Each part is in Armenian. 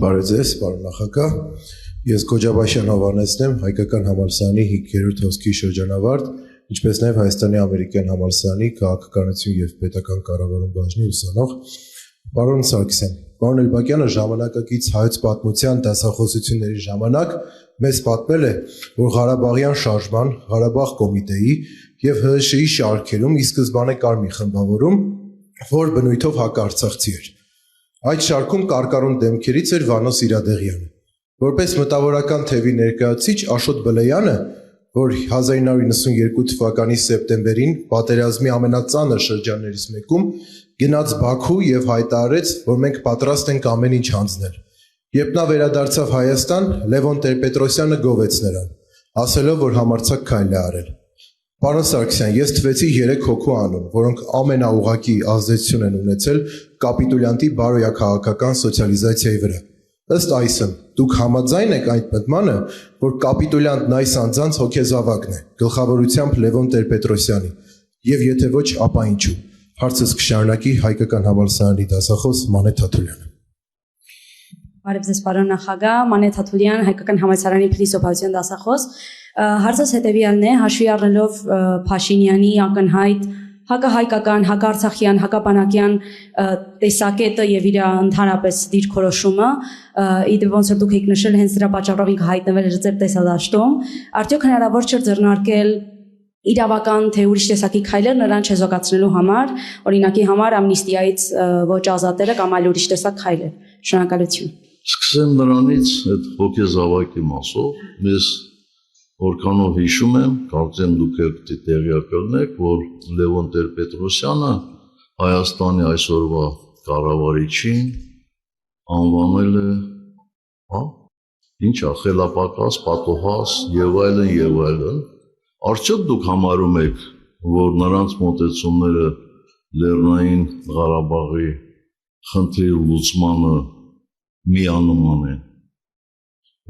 Բարև ձեզ, պարոն նախագահ, ես Քոջաբաշյան Հովհաննեսն եմ, Հայկական համալսարանի 5-րդ հոսքի շրջանավարտ, ինչպես նաև Հայաստանի ամերիկյան համալսարանի քաղաքականություն և պետական կառավարում բաժնի ուսանող։ Պարոն Սարգսյան, պարոն Էլբակյանը ժամանակակից հայոց պատմության դասախոսությունների ժամանակ մեզ պատմել է, որ Ղարաբաղյան շարժման, Ղարաբաղ կոմիտեի և ՀՀՇ-ի շարքերում ի սկզբանե կար մի խմբավորում, որ բնույթով հակարցախցի էր։ Այդ շարքում կարկառուն դեմքերից էր Վանո Սիրադեղյանը։ Որպես մտավորական թևի ներկայացուցիչ Աշոտ Բլեյանը, որ 1992 թվականի սեպտեմբերին պատերազմի ամենածանր շրջաններից մեկում գնաց Բաքու և հայտարարեց, որ մենք պատրաստ ենք ամեն ինչ հանձնել։ Երբ նա վերադարձավ Հայաստան, Լևոն Տեր-Պետրոսյանը գովեց նրան, ասելով, որ համարձակ քայլ է արել։ Պարոն Սարգսյան, ես թվեցի 3 հոգու անուն, որոնք ամենաուղղակի ազդեցություն են ունեցել կապիտուլյանտի բարոյաքաղաքական սոցիալիզացիայի վրա։ Ըստ այսմ, դուք համաձայն եք այդ մտմանը, որ կապիտուլյանտն այս անձանց հոգեզավակն է, գլխավորությամբ Լևոն Տեր-Պետրոսյանի, և եթե ոչ, ապա ինչու։ Հարցս կշարունակի Հայկական համալսարանի դասախոս Մանե Թաթուլյանը։ Բարև ձեզ, պարոն նախագահ, Մանե Թաթուլյան, Հայկական համալսարանի փիլիսոփայության դասախոս։ Հարցս հետևյալն է, հաշվի առնելով Փաշինյանի ակնհայտ հակահայկական, հակաարցախյան, հակաբանակյան տեսակետը եւ իր ընդհանրապես դիրքորոշումը, իդեպ ոնց որ դուք եք նշել, հենց դրա պատճառով ինքը հայտնվել էր ձեր տեսադաշտում, արդյոք հնարավոր չէ ձեռնարկել իրավական թե ուրիշ տեսակի քայլեր նրան չեզոքացնելու համար, օրինակի համար ամնիստիայից ոչ ազատելը կամ այլ ուրիշ տեսակ քայլեր։ Շնորհակալություն։ Սկսեմ նրանից այդ հոգեզավակի մասով, ես որքանով հիշում եմ, կարծեմ դուք եք տեղյակ եղնեք, որ Լևոն Տեր-Պետրոսյանը Հայաստանի այսօրվա կառավարիչին անվանել է, ինչա, խելապակաս, պատոհաս եւ այլն, արդյոք դուք համարում եք, որ նրանց մոտեցումները Լեռնային Ղարաբաղի խնդրի լուծմանը միանման են։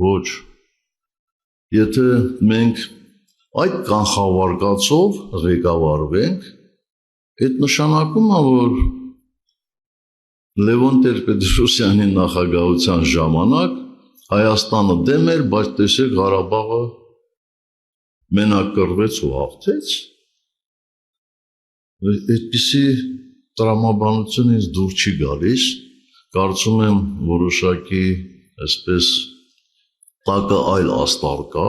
Ոչ։ Եթե մենք այդ կանխավարկածով ղեկավարվենք, այդ նշանակում է, որ Լևոն Տեր-Պետրոսյանի նախագահության ժամանակ Հայաստանը դեմ էր, բայց տեսեք Ղարաբաղը մենակ կռվեց ու հաղթեց։ Այդպիսի տրամաբանություն ինձ դուր չի գալիս, կարծում եմ որոշակի այսպես տակը այլ աստար կա,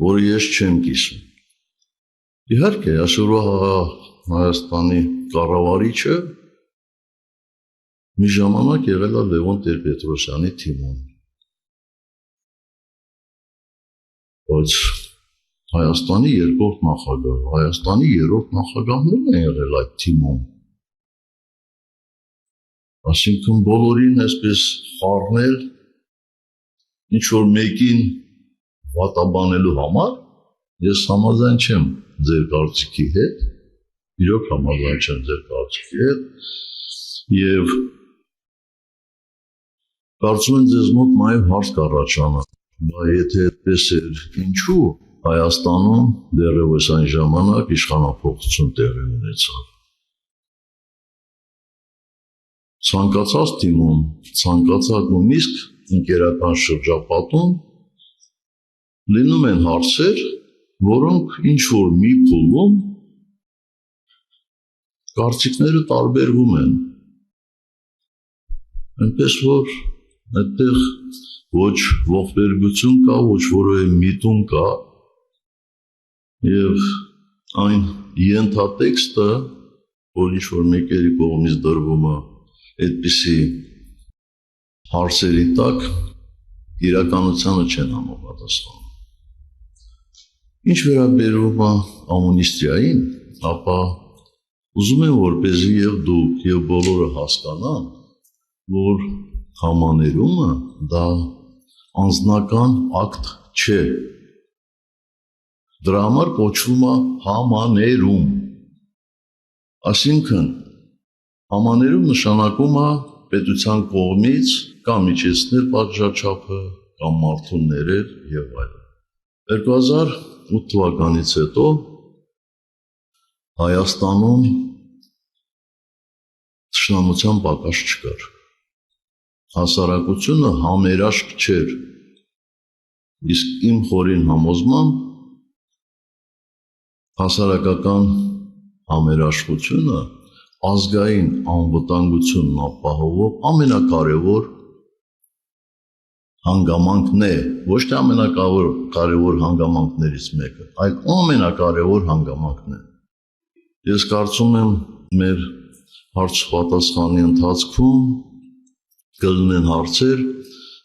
որը ես չեմ կիսում։ Իհարկե, այսօրվա Հայաստանի կառավարիչը մի ժամանակ եղել է Լևոն Տեր-Պետրոսյանի թիմում։ Բայց Հայաստանի երկրորդ նախագահ, Հայաստանի երրորդ նախագահն են եղել այդ թիմում։ Այսինքն բոլորին այսպես խառնել, ինչ որ մեկին վատաբանելու համար, ես համաձայն չեմ ձեր կարծիքի հետ, իրոք համաձայն չեմ ձեր կարծիքի հետ, և կարծում եմ ձեզ մոտ նաև հարց կառաջանա, բայց եթե այդպես էր, ինչու Հայաստանում դեռևս այն ժամանակ իշխանափոխություն տեղի ունեցավ։ Ցանկացած թիմում, ցանկացած նույնիսկ ընկերական շրջապատում լինում են հարցեր, որոնք ինչ-որ մի փուլում կարծիքները տարբերվում են։ Այնպես որ այդտեղ ոչ ողբերգություն կա, ոչ որևէ միտում կա, և այն ենթատեքստը, որ ինչ-որ մեկերի կողմից դրվում է այդպիսի հարցերի տակ, իրականությանը չեն համապատասխանում։ Ինչ վերաբերում է ամնիստիային, ապա ուզում եմ որպեսզի և դուք և բոլորը հասկանան, որ համաներումը դա անձնական ակտ չէ։ Դրա համար կոչվում է համաներում։ Այսինքն համաներում նշանակում է պետության կողմից կամ միջեցնել պատժաչափը, կամ մարդուն ներել և այլն։ 2008 թվականից հետո Հայաստանում թշնամության պակաս չկար։ հասարակությունը համերաշխ չէր։ Իսկ իմ խորին համոզմամբ հասարակական համերաշխությունը ազգային անվտանգությունն ապահովող ամենակարևոր հանգամանքն է, ոչ թե ամենակարևոր հանգամանքներից մեկը, այլ ամենակարևոր հանգամանքն է։ Ես կարծում եմ մեր հարց-պատասխանի ընթացքում կլինեն հարցեր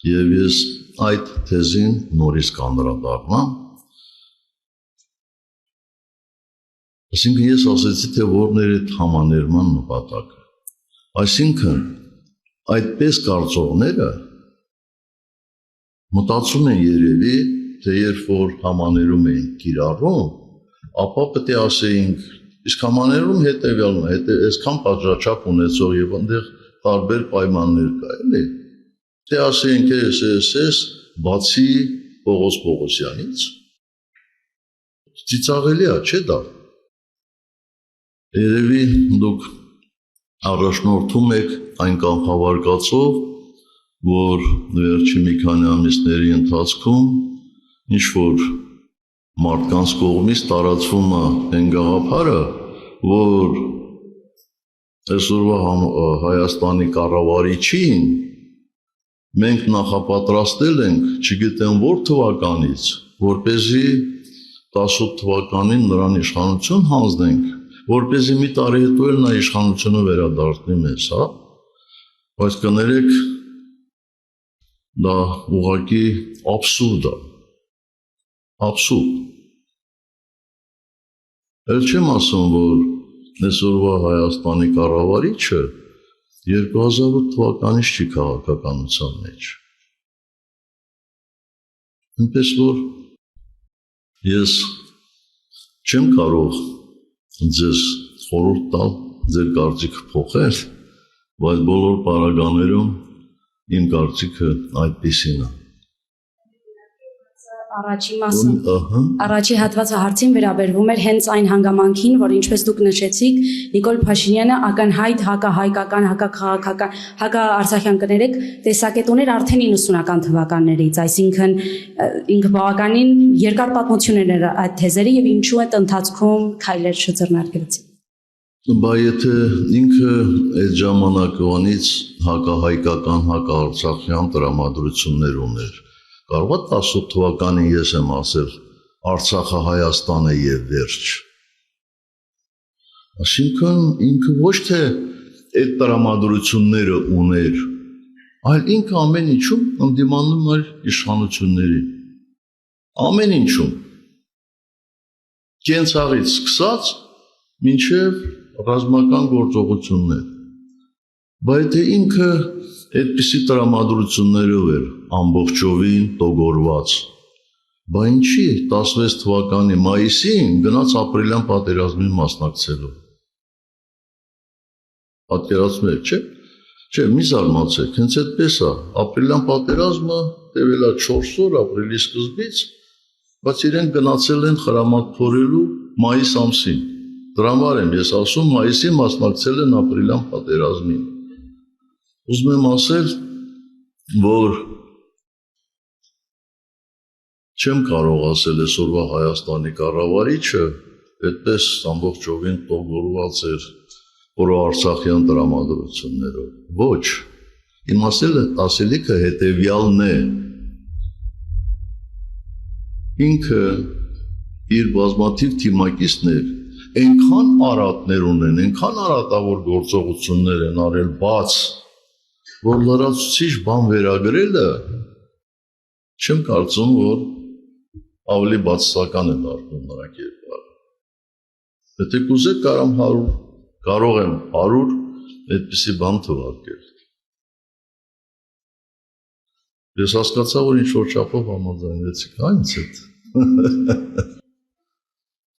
եւ ես այդ թեզին նորից կանդրադառնամ։ Այսինքն ես ասացի, թե որն էր այդ համաներման նպատակը։ Այսինքն այդպես կարծողները մտածում են երևի, թե երբ որ համաներում էին կիրառում, ապա պետք է ասեինք, իսկ համաներում հետևյալն է, այսքան պատժաչափ ունեցող եւ այնտեղ տարբեր պայմաններ կա, էլի։ Թե ասեինք էս, բացի Պողոս Պողոսյանից, ծիծաղելի է, չէ՞ դա։ Երևի դուք առաջնորդում եք այն կանխավարկածով, որ վերջի մի քանի ամիսների ընթացքում ինչ-որ մարդկանց կողմից տարածվում է այն գաղափարը, որ այսօրվա Հայաստանի կառավարիչին մենք նախապատրաստել ենք, չգիտեմ որ թվականից, որպեսզի 18 թվականին նրան իշխանություն հանձնենք, որպեսզի մի տարի հետո էլ նա իշխանությունը վերադարձնի մեզ, հա։ Բայց կներեք, դա ուղղակի աբսուրդ է, աբսուրդ։ Էլ չեմ ասում, որ այսօրվա Հայաստանի կառավարիչը 2008 թվականից չի քաղաքականության մեջ։ Այնպես որ ես չեմ կարող ձեզ խորհուրդ տալ ձեր կարծիքը փոխել, բայց բոլոր պարագաներում իմ կարծիքը այդպիսին է։ Առաջի հատվածը հարցին վերաբերվում էր հենց այն հանգամանքին, որ ինչպես դուք նշեցիք, Նիկոլ Փաշինյանը ակնհայտ հակահայկական, հակաքաղաքական, հակաարցախյան կներեք տեսակետներ արդեն 90-ական թվականներից, այսինքն ինքը բավականին երկար պատմություն էր այդ թեզերի եւ ինչու այդ ընթացքում քայլեր շրջանառվեցին։ Բա եթե ինքը այդ ժամանակվանից հակահայկական, հակաարցախյան տրամադրություններ ուներ, կարող է 18 թվականին ես եմ ասել Արցախը Հայաստան է եւ վերջ։ Այսինքն ինքը ոչ թե այդ տրամադրությունները ուներ, այլ ինքը ամեն ինչում ընդդիմանում էր իշխանություններին։ Ամեն ինչում։ Կենցաղից սկսած մինչև ռազմական գործողություններ։ Բայց թե ինքը այդպիսի տրամադրություններով էր ամբողջովին տոգորված։ Բա ինչի 16 թվականի մայիսին գնաց ապրիլյան պատերազմին մասնակցելու։ Պատկերացնում եք, չէ՞։ Չէ, մի զարմացեք, հենց այդպես է, ապրիլյան պատերազմը տևել է 4 օր ապրիլի սկզբից, բայց իրենք գնացել են խրամատ փորելու մայիս ամսին։ Դրա համար եմ ես ասում, մայիսին մասնակցել են ապրիլյան պատերազմին։ Ուզում եմ ասել, որ չեմ կարող ասել այսօրվա Հայաստանի կառավարիչը այդպես ամբողջովին տոգորված էր պրոարցախյան տրամադրություններով։ Ոչ, իմ ասելիքը հետևյալն է։ Ինքը իր բազմաթիվ թիմակիցներ այնքան արատներ ունեն, այնքան արատավոր գործողություններ են արել բաց, որ լրացուցիչ բան վերագրելը չեմ կարծում, որ ավելի բացասական է դառնում նրա կերպարը։ Եթե կուզեք կարող եմ 100 այդպիսի բան թվարկել։ Ես հասկացա, որ ինչ-որ չափով համաձայնվեցիք այնց հետ։